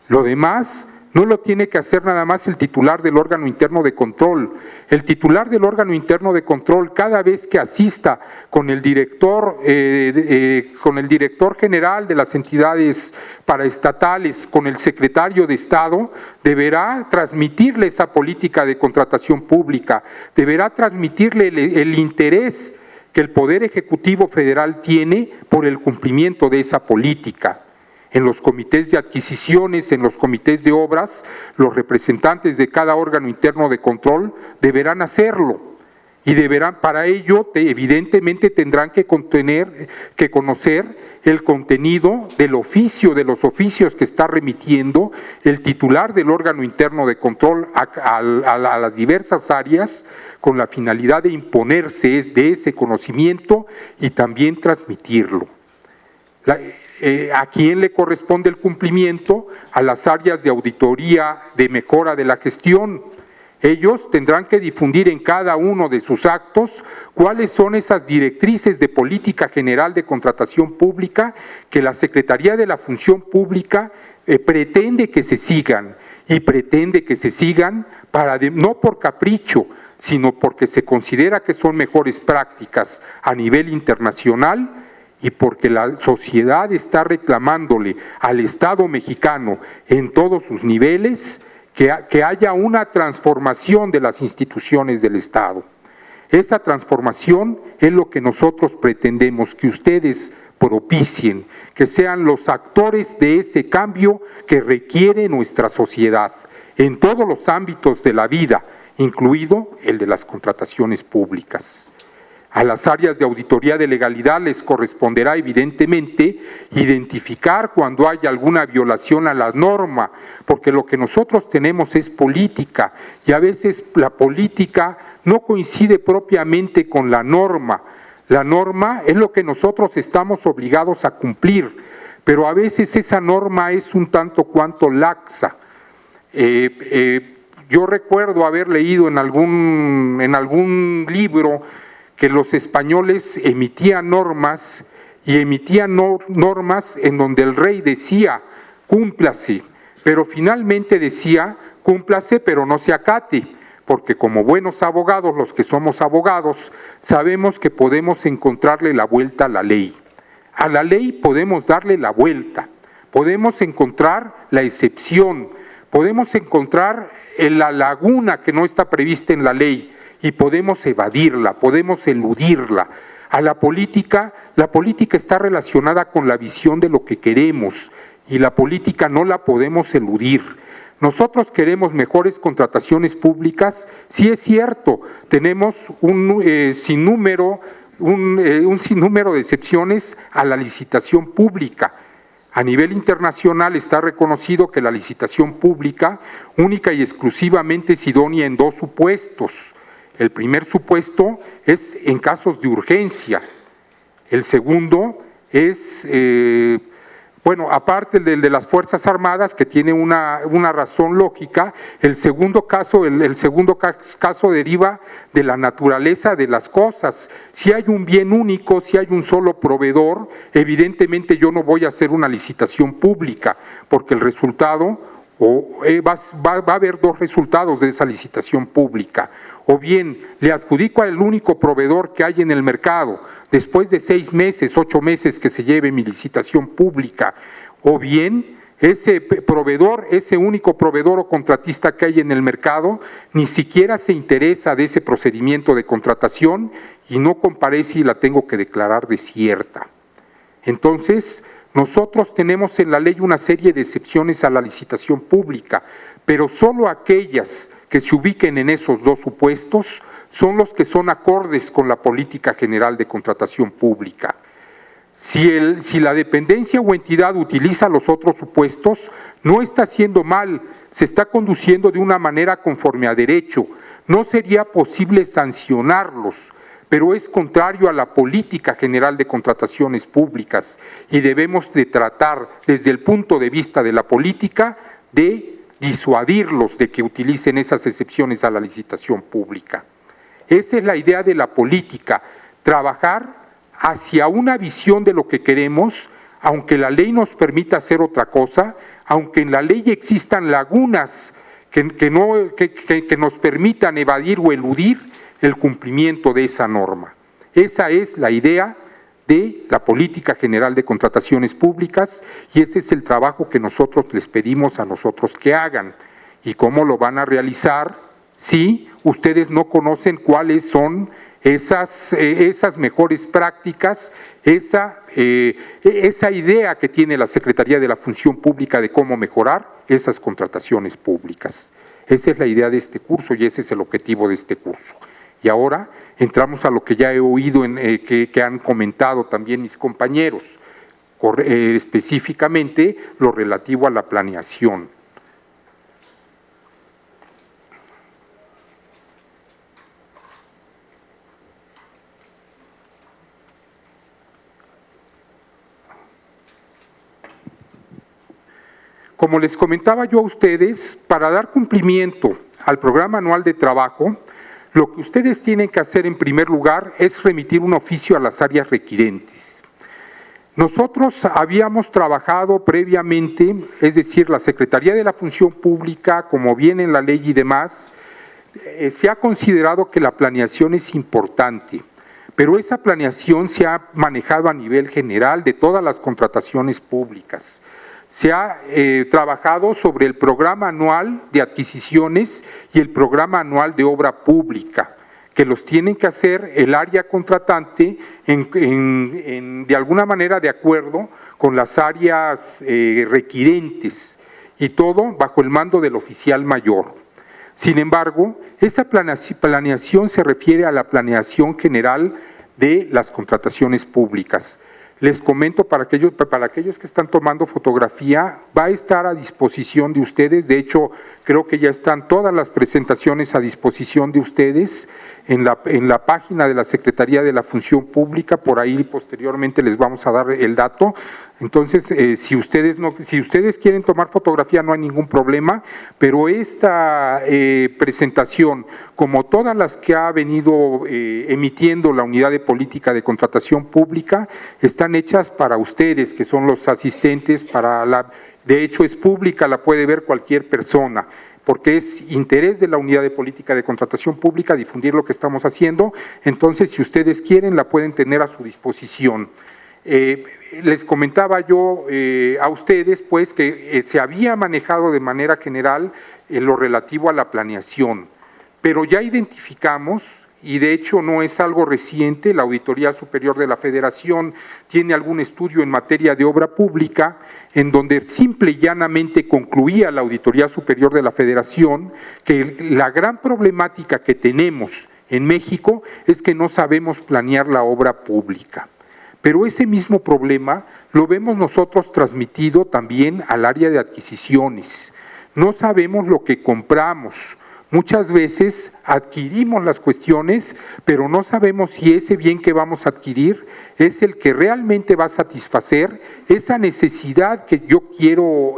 Lo demás no lo tiene que hacer nada más el titular del órgano interno de control. El titular del órgano interno de control, cada vez que asista con el director general de las entidades paraestatales, con el secretario de Estado, deberá transmitirle esa política de contratación pública, deberá transmitirle el interés que el Poder Ejecutivo Federal tiene por el cumplimiento de esa política. En los comités de adquisiciones, en los comités de obras, los representantes de cada órgano interno de control deberán hacerlo y para ello evidentemente tendrán que conocer el contenido del oficio, de los oficios que está remitiendo el titular del órgano interno de control a las diversas áreas con la finalidad de imponerse de ese conocimiento y también transmitirlo. ¿A quién le corresponde el cumplimiento? A las áreas de auditoría de mejora de la gestión. Ellos tendrán que difundir en cada uno de sus actos cuáles son esas directrices de política general de contratación pública que la Secretaría de la Función Pública pretende que se sigan, y pretende que se sigan no por capricho, sino porque se considera que son mejores prácticas a nivel internacional y porque la sociedad está reclamándole al Estado mexicano en todos sus niveles que haya una transformación de las instituciones del Estado. Esa transformación es lo que nosotros pretendemos que ustedes propicien, que sean los actores de ese cambio que requiere nuestra sociedad en todos los ámbitos de la vida, incluido el de las contrataciones públicas. A las áreas de auditoría de legalidad les corresponderá evidentemente identificar cuando haya alguna violación a la norma, porque lo que nosotros tenemos es política y a veces la política no coincide propiamente con la norma. La norma es lo que nosotros estamos obligados a cumplir, pero a veces esa norma es un tanto cuanto laxa. Yo recuerdo haber leído en algún libro que los españoles emitían normas y emitían normas en donde el rey decía, cúmplase, pero finalmente decía, cúmplase pero no se acate, porque como buenos abogados, los que somos abogados, sabemos que podemos encontrarle la vuelta a la ley. A la ley podemos darle la vuelta, podemos encontrar la excepción, podemos encontrar la laguna que no está prevista en la ley, y podemos evadirla, podemos eludirla. A la política está relacionada con la visión de lo que queremos y la política no la podemos eludir. Nosotros queremos mejores contrataciones públicas, sí es cierto, tenemos un sinnúmero de excepciones a la licitación pública. A nivel internacional está reconocido que la licitación pública única y exclusivamente es idónea en dos supuestos. El primer supuesto es en casos de urgencia. El segundo es, aparte del de las Fuerzas Armadas, que tiene una razón lógica, el segundo caso deriva de la naturaleza de las cosas. Si hay un bien único, si hay un solo proveedor, evidentemente yo no voy a hacer una licitación pública, porque el resultado, va a haber dos resultados de esa licitación pública. O bien le adjudico al único proveedor que hay en el mercado, después de 6 meses, 8 meses que se lleve mi licitación pública, o bien ese proveedor, ese único proveedor o contratista que hay en el mercado, ni siquiera se interesa de ese procedimiento de contratación y no comparece y la tengo que declarar desierta. Entonces, nosotros tenemos en la ley una serie de excepciones a la licitación pública, pero solo aquellas que se ubiquen en esos dos supuestos son los que son acordes con la política general de contratación pública. Si la dependencia o entidad utiliza los otros supuestos, no está haciendo mal, se está conduciendo de una manera conforme a derecho. No sería posible sancionarlos, pero es contrario a la política general de contrataciones públicas y debemos de tratar desde el punto de vista de la política de disuadirlos de que utilicen esas excepciones a la licitación pública. Esa es la idea de la política, trabajar hacia una visión de lo que queremos, aunque la ley nos permita hacer otra cosa, aunque en la ley existan lagunas que nos permitan evadir o eludir el cumplimiento de esa norma. Esa es la idea de la política general de contrataciones públicas y ese es el trabajo que nosotros les pedimos a nosotros que hagan. ¿Y cómo lo van a realizar si ustedes no conocen cuáles son esas mejores prácticas, esa idea que tiene la Secretaría de la Función Pública de cómo mejorar esas contrataciones públicas? Esa es la idea de este curso y ese es el objetivo de este curso. Y ahora entramos a lo que ya he oído que han comentado también mis compañeros, específicamente lo relativo a la planeación. Como les comentaba yo a ustedes, para dar cumplimiento al programa anual de trabajo, lo que ustedes tienen que hacer en primer lugar es remitir un oficio a las áreas requirentes. Nosotros habíamos trabajado previamente, es decir, la Secretaría de la Función Pública, como viene en la ley y demás, se ha considerado que la planeación es importante, pero esa planeación se ha manejado a nivel general de todas las contrataciones públicas. Se ha trabajado sobre el programa anual de adquisiciones y el programa anual de obra pública, que los tienen que hacer el área contratante de alguna manera de acuerdo con las áreas requirentes y todo bajo el mando del oficial mayor. Sin embargo, esa planeación se refiere a la planeación general de las contrataciones públicas. Les comento para aquellos que están tomando fotografía, va a estar a disposición de ustedes, de hecho creo que ya están todas las presentaciones a disposición de ustedes en la página de la Secretaría de la Función Pública, por ahí posteriormente les vamos a dar el dato. Entonces, si ustedes quieren tomar fotografía no hay ningún problema, pero esta presentación, como todas las que ha venido emitiendo la Unidad de Política de Contratación Pública, están hechas para ustedes, que son los asistentes, de hecho es pública, la puede ver cualquier persona, porque es interés de la Unidad de Política de Contratación Pública difundir lo que estamos haciendo. Entonces, si ustedes quieren, la pueden tener a su disposición. Les comentaba yo a ustedes pues que se había manejado de manera general lo relativo a la planeación, pero ya identificamos, y de hecho no es algo reciente, la Auditoría Superior de la Federación tiene algún estudio en materia de obra pública, en donde simple y llanamente concluía la Auditoría Superior de la Federación que la gran problemática que tenemos en México es que no sabemos planear la obra pública. Pero ese mismo problema lo vemos nosotros transmitido también al área de adquisiciones. No sabemos lo que compramos. Muchas veces adquirimos las cuestiones, pero no sabemos si ese bien que vamos a adquirir es el que realmente va a satisfacer esa necesidad que yo quiero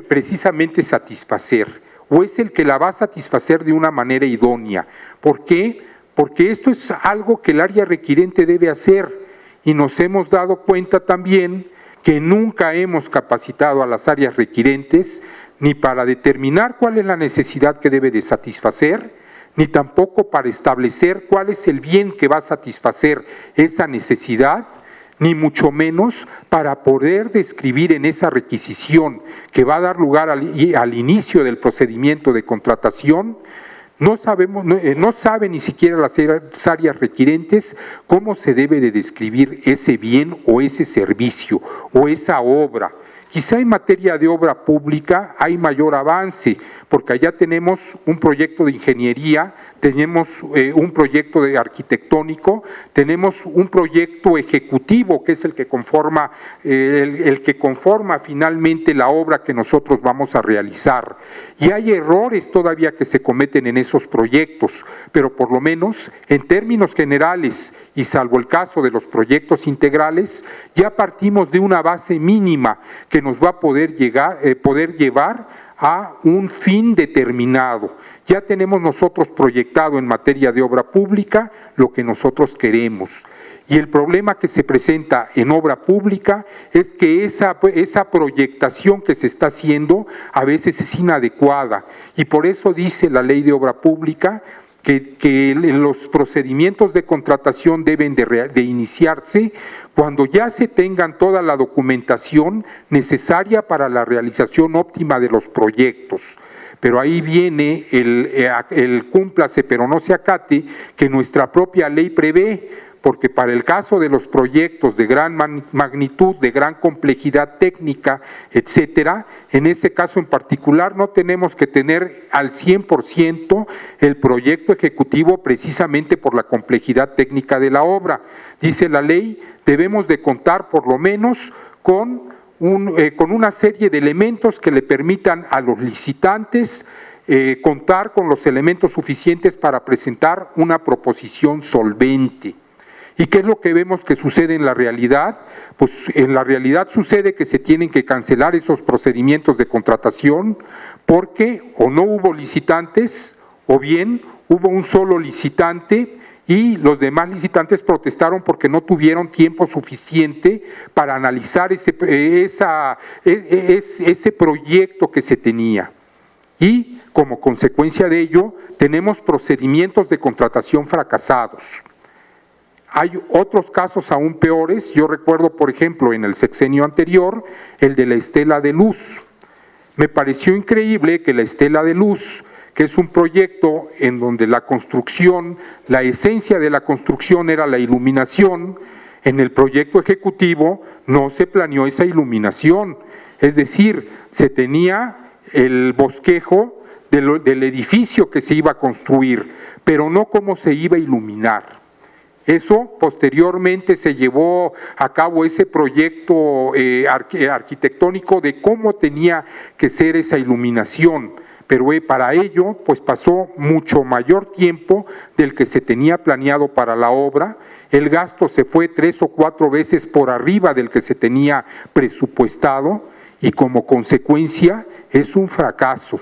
precisamente satisfacer, o es el que la va a satisfacer de una manera idónea. ¿Por qué? Porque esto es algo que el área requirente debe hacer. Y nos hemos dado cuenta también que nunca hemos capacitado a las áreas requirentes ni para determinar cuál es la necesidad que debe de satisfacer, ni tampoco para establecer cuál es el bien que va a satisfacer esa necesidad, ni mucho menos para poder describir en esa requisición que va a dar lugar al inicio del procedimiento de contratación. No saben ni siquiera las áreas requirentes cómo se debe de describir ese bien o ese servicio o esa obra. Quizá en materia de obra pública hay mayor avance, porque allá tenemos un proyecto de ingeniería, tenemos un proyecto de arquitectónico, tenemos un proyecto ejecutivo que es el que conforma finalmente la obra que nosotros vamos a realizar. Y hay errores todavía que se cometen en esos proyectos, pero por lo menos en términos generales y salvo el caso de los proyectos integrales, ya partimos de una base mínima que nos va a poder llevar a un fin determinado. Ya tenemos nosotros proyectado en materia de obra pública lo que nosotros queremos. Y el problema que se presenta en obra pública es que esa proyectación que se está haciendo a veces es inadecuada. Y por eso dice la Ley de Obra Pública que los procedimientos de contratación deben de iniciarse cuando ya se tengan toda la documentación necesaria para la realización óptima de los proyectos. Pero ahí viene el cúmplase pero no se acate que nuestra propia ley prevé, porque para el caso de los proyectos de gran magnitud, de gran complejidad técnica, etcétera, en ese caso en particular no tenemos que tener al 100% el proyecto ejecutivo precisamente por la complejidad técnica de la obra. Dice la ley, debemos de contar por lo menos con una serie de elementos que le permitan a los licitantes contar con los elementos suficientes para presentar una proposición solvente. ¿Y qué es lo que vemos que sucede en la realidad? Pues en la realidad sucede que se tienen que cancelar esos procedimientos de contratación porque o no hubo licitantes o bien hubo un solo licitante y los demás licitantes protestaron porque no tuvieron tiempo suficiente para analizar ese proyecto que se tenía. Y como consecuencia de ello tenemos procedimientos de contratación fracasados. Hay otros casos aún peores. Yo recuerdo, por ejemplo, en el sexenio anterior, el de la Estela de Luz. Me pareció increíble que la Estela de Luz, que es un proyecto en donde la construcción, la esencia de la construcción era la iluminación, en el proyecto ejecutivo no se planeó esa iluminación. Es decir, se tenía el bosquejo del edificio que se iba a construir, pero no cómo se iba a iluminar. Eso posteriormente se llevó a cabo ese proyecto arquitectónico de cómo tenía que ser esa iluminación, pero para ello pues pasó mucho mayor tiempo del que se tenía planeado para la obra, el gasto se fue 3 o 4 veces por arriba del que se tenía presupuestado y como consecuencia es un fracaso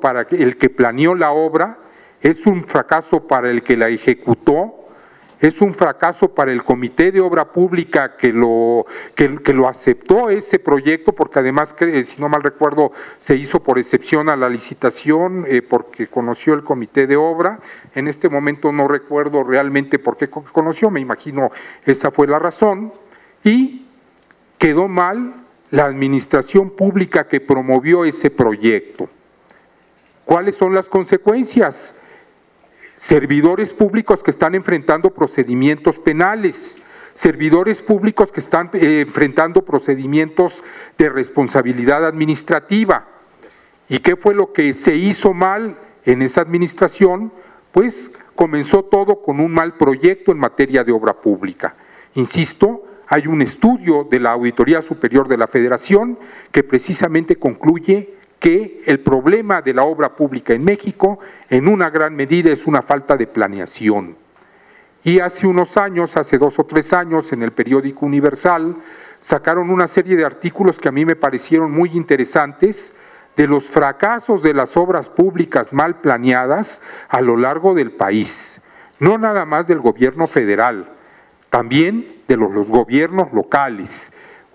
para el que planeó la obra, es un fracaso para el que la ejecutó, es un fracaso para el Comité de Obra Pública que lo aceptó ese proyecto, porque además, si no mal recuerdo, se hizo por excepción a la licitación, porque conoció el Comité de Obra. En este momento no recuerdo realmente por qué conoció, me imagino esa fue la razón, y quedó mal la administración pública que promovió ese proyecto. ¿Cuáles son las consecuencias? Servidores públicos que están enfrentando procedimientos penales, servidores públicos que están enfrentando procedimientos de responsabilidad administrativa. ¿Y qué fue lo que se hizo mal en esa administración? Pues comenzó todo con un mal proyecto en materia de obra pública. Insisto, hay un estudio de la Auditoría Superior de la Federación que precisamente concluye que el problema de la obra pública en México en una gran medida es una falta de planeación. Y hace unos años, hace 2 o 3 años, en el periódico Universal, sacaron una serie de artículos que a mí me parecieron muy interesantes de los fracasos de las obras públicas mal planeadas a lo largo del país. No nada más del gobierno federal, también de los gobiernos locales.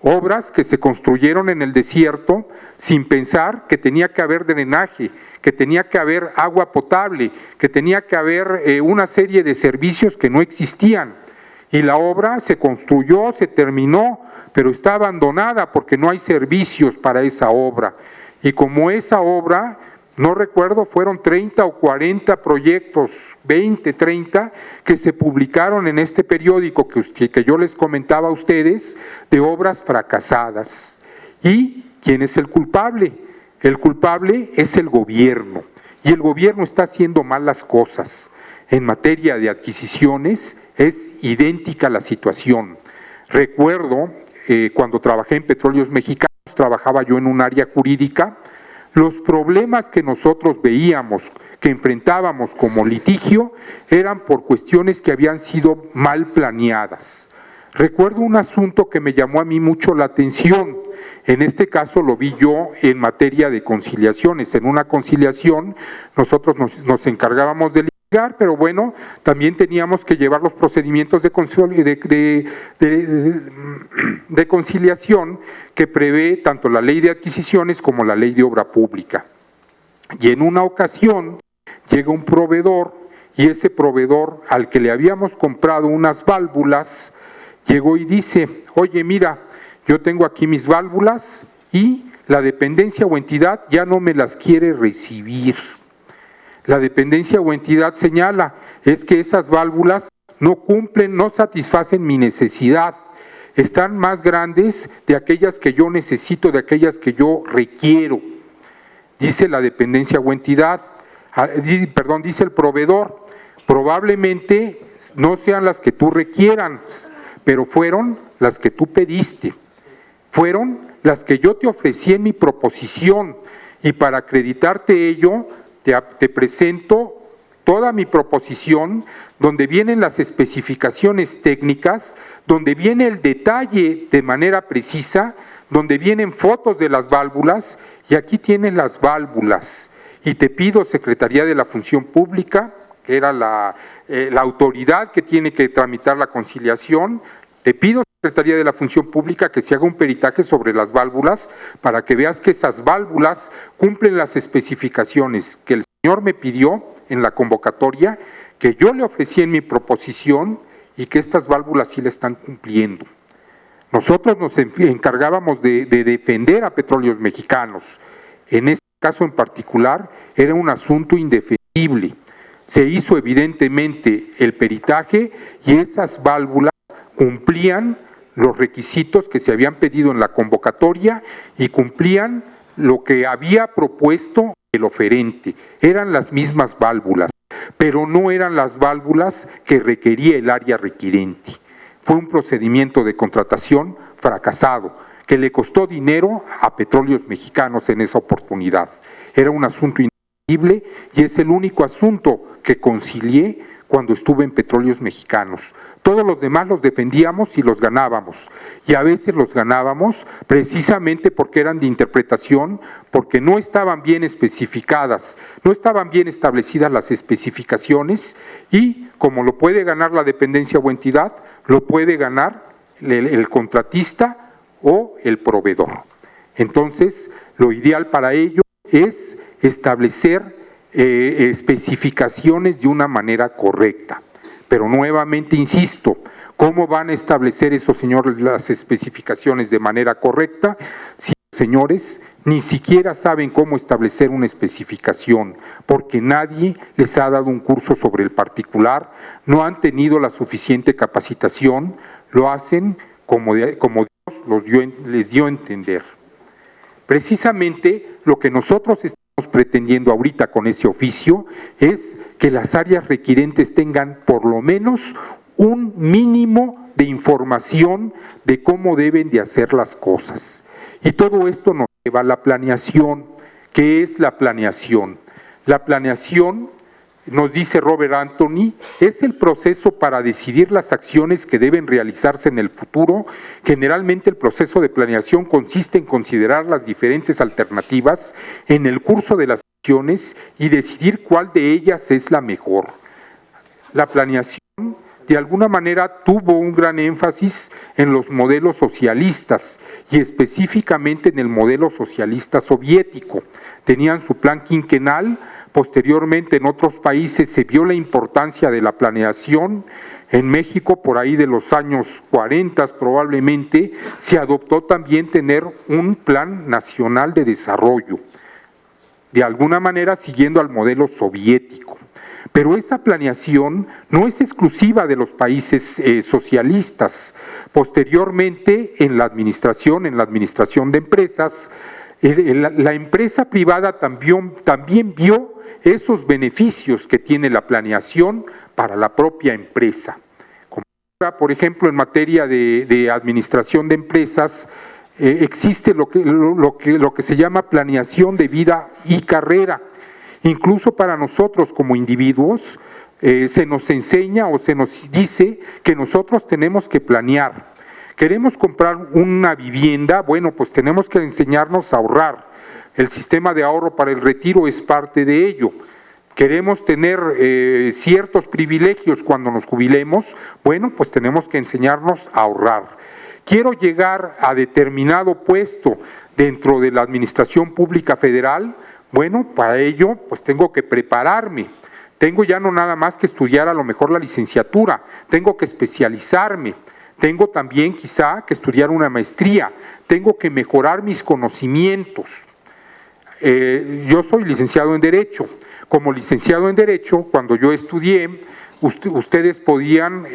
Obras que se construyeron en el desierto sin pensar que tenía que haber drenaje, que tenía que haber agua potable, que tenía que haber una serie de servicios que no existían. Y la obra se construyó, se terminó, pero está abandonada porque no hay servicios para esa obra. Y como esa obra, no recuerdo, fueron 30 o 40 proyectos, 20, 30, que se publicaron en este periódico que yo les comentaba a ustedes, de obras fracasadas. ¿Y quién es el culpable? El culpable es el gobierno, y el gobierno está haciendo mal las cosas. En materia de adquisiciones es idéntica la situación. Recuerdo, cuando trabajé en Petróleos Mexicanos, trabajaba yo en un área jurídica, los problemas que nosotros veíamos, que enfrentábamos como litigio, eran por cuestiones que habían sido mal planeadas. Recuerdo un asunto que me llamó a mí mucho la atención. En este caso lo vi yo en materia de conciliaciones. En una conciliación nosotros nos encargábamos de litigar, pero bueno, también teníamos que llevar los procedimientos de conciliación que prevé tanto la ley de adquisiciones como la ley de obra pública. Y en una ocasión llega un proveedor, y ese proveedor al que le habíamos comprado unas válvulas, llegó y dice: oye, mira, yo tengo aquí mis válvulas y la dependencia o entidad ya no me las quiere recibir. La dependencia o entidad señala, es que esas válvulas no cumplen, no satisfacen mi necesidad, están más grandes de aquellas que yo necesito, de aquellas que yo requiero. Dice la dependencia o entidad, dice el proveedor, probablemente no sean las que tú requieras, pero fueron las que tú pediste, fueron las que yo te ofrecí en mi proposición, y para acreditarte ello, te presento toda mi proposición, donde vienen las especificaciones técnicas, donde viene el detalle de manera precisa, donde vienen fotos de las válvulas, y aquí tienen las válvulas. Y te pido, Secretaría de la Función Pública, que era la autoridad que tiene que tramitar la conciliación, te pido, Secretaría de la Función Pública, que se haga un peritaje sobre las válvulas para que veas que esas válvulas cumplen las especificaciones que el señor me pidió en la convocatoria, que yo le ofrecí en mi proposición, y que estas válvulas sí le están cumpliendo. Nosotros nos encargábamos de defender a Petróleos Mexicanos. En este caso en particular era un asunto indefendible. Se hizo evidentemente el peritaje y esas válvulas cumplían los requisitos que se habían pedido en la convocatoria y cumplían lo que había propuesto el oferente. Eran las mismas válvulas, pero no eran las válvulas que requería el área requirente. Fue un procedimiento de contratación fracasado, que le costó dinero a Petróleos Mexicanos en esa oportunidad. Era un asunto indefendible y es el único asunto que concilié cuando estuve en Petróleos Mexicanos. Todos los demás los defendíamos y los ganábamos, y a veces los ganábamos precisamente porque eran de interpretación, porque no estaban bien especificadas, no estaban bien establecidas las especificaciones, y como lo puede ganar la dependencia o entidad, lo puede ganar el contratista o el proveedor. Entonces, lo ideal para ello es establecer especificaciones de una manera correcta. Pero nuevamente insisto, ¿cómo van a establecer esos señores las especificaciones de manera correcta si los señores ni siquiera saben cómo establecer una especificación? Porque nadie les ha dado un curso sobre el particular, no han tenido la suficiente capacitación, lo hacen como Dios les dio a entender. Precisamente lo que nosotros estamos pretendiendo ahorita con ese oficio es que las áreas requirentes tengan por lo menos un mínimo de información de cómo deben de hacer las cosas. Y todo esto nos lleva a la planeación. ¿Qué es la planeación? La planeación, nos dice Robert Anthony, es el proceso para decidir las acciones que deben realizarse en el futuro. Generalmente el proceso de planeación consiste en considerar las diferentes alternativas en el curso de las acciones y decidir cuál de ellas es la mejor. La planeación de alguna manera tuvo un gran énfasis en los modelos socialistas y específicamente en el modelo socialista soviético. Tenían su plan quinquenal. Posteriormente en otros países se vio la importancia de la planeación. En México, por ahí de los años 40 probablemente, se adoptó también tener un plan nacional de desarrollo, de alguna manera siguiendo al modelo soviético. Pero esa planeación no es exclusiva de los países socialistas. Posteriormente, en la administración de empresas, La empresa privada también vio esos beneficios que tiene la planeación para la propia empresa. Como por ejemplo, en materia de administración de empresas, existe lo que se llama planeación de vida y carrera. Incluso para nosotros como individuos, se nos enseña o se nos dice que nosotros tenemos que planear. Queremos comprar una vivienda, bueno, pues tenemos que enseñarnos a ahorrar. El sistema de ahorro para el retiro es parte de ello. Queremos tener ciertos privilegios cuando nos jubilemos, bueno, pues tenemos que enseñarnos a ahorrar. Quiero llegar a determinado puesto dentro de la Administración Pública Federal, bueno, para ello pues tengo que prepararme. Tengo ya no nada más que estudiar a lo mejor la licenciatura, tengo que especializarme. Tengo también quizá que estudiar una maestría, tengo que mejorar mis conocimientos. Yo soy licenciado en Derecho. Como licenciado en Derecho, cuando yo estudié, ustedes podían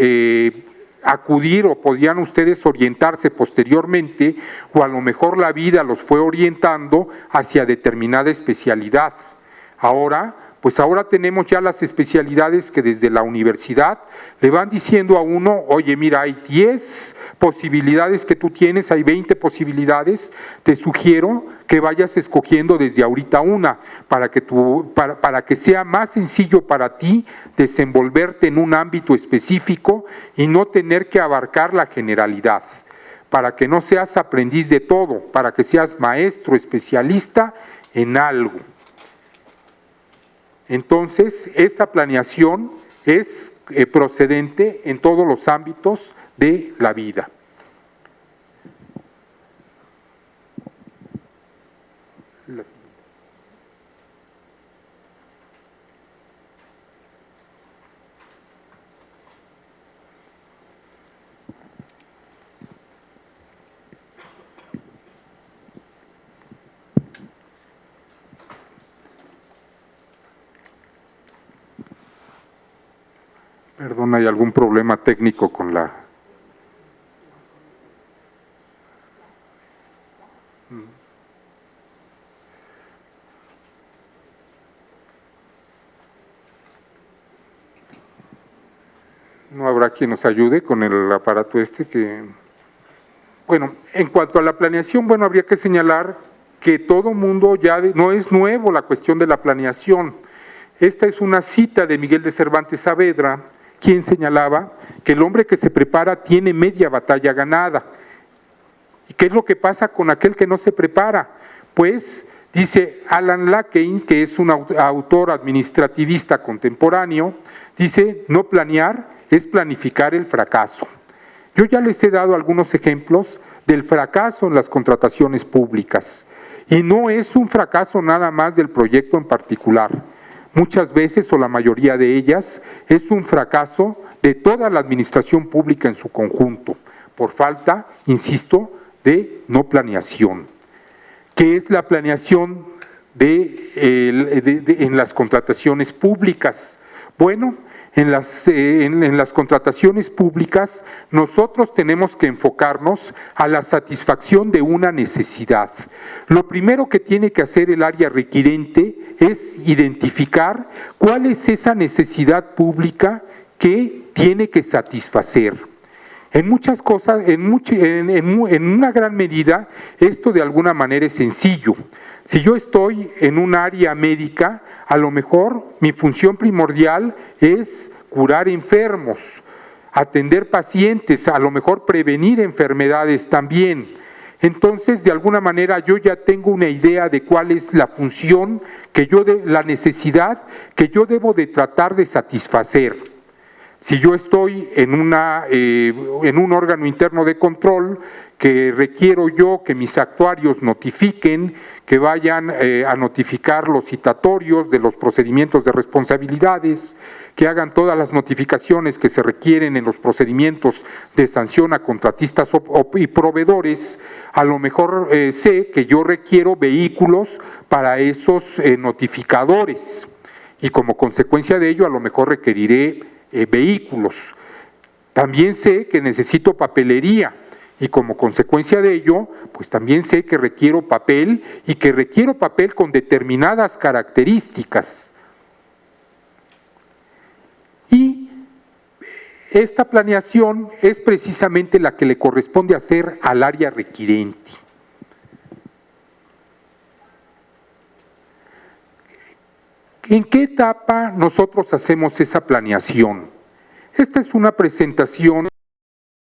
acudir o podían ustedes orientarse posteriormente, o a lo mejor la vida los fue orientando hacia determinada especialidad. Ahora tenemos ya las especialidades que desde la universidad le van diciendo a uno, oye, mira, hay 10 posibilidades que tú tienes, hay 20 posibilidades, te sugiero que vayas escogiendo desde ahorita una, para que sea más sencillo para ti desenvolverte en un ámbito específico y no tener que abarcar la generalidad, para que no seas aprendiz de todo, para que seas maestro, especialista en algo. Entonces, esa planeación es procedente en todos los ámbitos de la vida. Perdón, ¿hay algún problema técnico con la...? ¿No habrá quien nos ayude con el aparato que...? Bueno, en cuanto a la planeación, bueno, habría que señalar que todo mundo ya... No es nuevo la cuestión de la planeación. Esta es una cita de Miguel de Cervantes Saavedra, quien señalaba que el hombre que se prepara tiene media batalla ganada. ¿Y qué es lo que pasa con aquel que no se prepara? Pues, dice Alan Lakein, que es un autor administrativista contemporáneo, dice, no planear es planificar el fracaso. Yo ya les he dado algunos ejemplos del fracaso en las contrataciones públicas, y no es un fracaso nada más del proyecto en particular. Muchas veces, o la mayoría de ellas, es un fracaso de toda la administración pública en su conjunto, por falta, insisto, de no planeación. ¿Qué es la planeación en las contrataciones públicas? Bueno, en las contrataciones públicas nosotros tenemos que enfocarnos a la satisfacción de una necesidad. Lo primero que tiene que hacer el área requirente es identificar cuál es esa necesidad pública que tiene que satisfacer. En muchas cosas, en una gran medida, esto de alguna manera es sencillo. Si yo estoy en un área médica, a lo mejor mi función primordial es curar enfermos, atender pacientes, a lo mejor prevenir enfermedades también. Entonces, de alguna manera, yo ya tengo una idea de cuál es la función, la necesidad que yo debo de tratar de satisfacer. Si yo estoy en un órgano interno de control, que requiero yo que mis actuarios notifiquen, que vayan a notificar los citatorios de los procedimientos de responsabilidades, que hagan todas las notificaciones que se requieren en los procedimientos de sanción a contratistas y proveedores, a lo mejor sé que yo requiero vehículos para esos notificadores y como consecuencia de ello a lo mejor requeriré vehículos. También sé que necesito papelería Y como consecuencia de ello, pues también sé que requiero papel y que requiero papel con determinadas características. Y esta planeación es precisamente la que le corresponde hacer al área requirente. ¿En qué etapa nosotros hacemos esa planeación? Esta es una presentación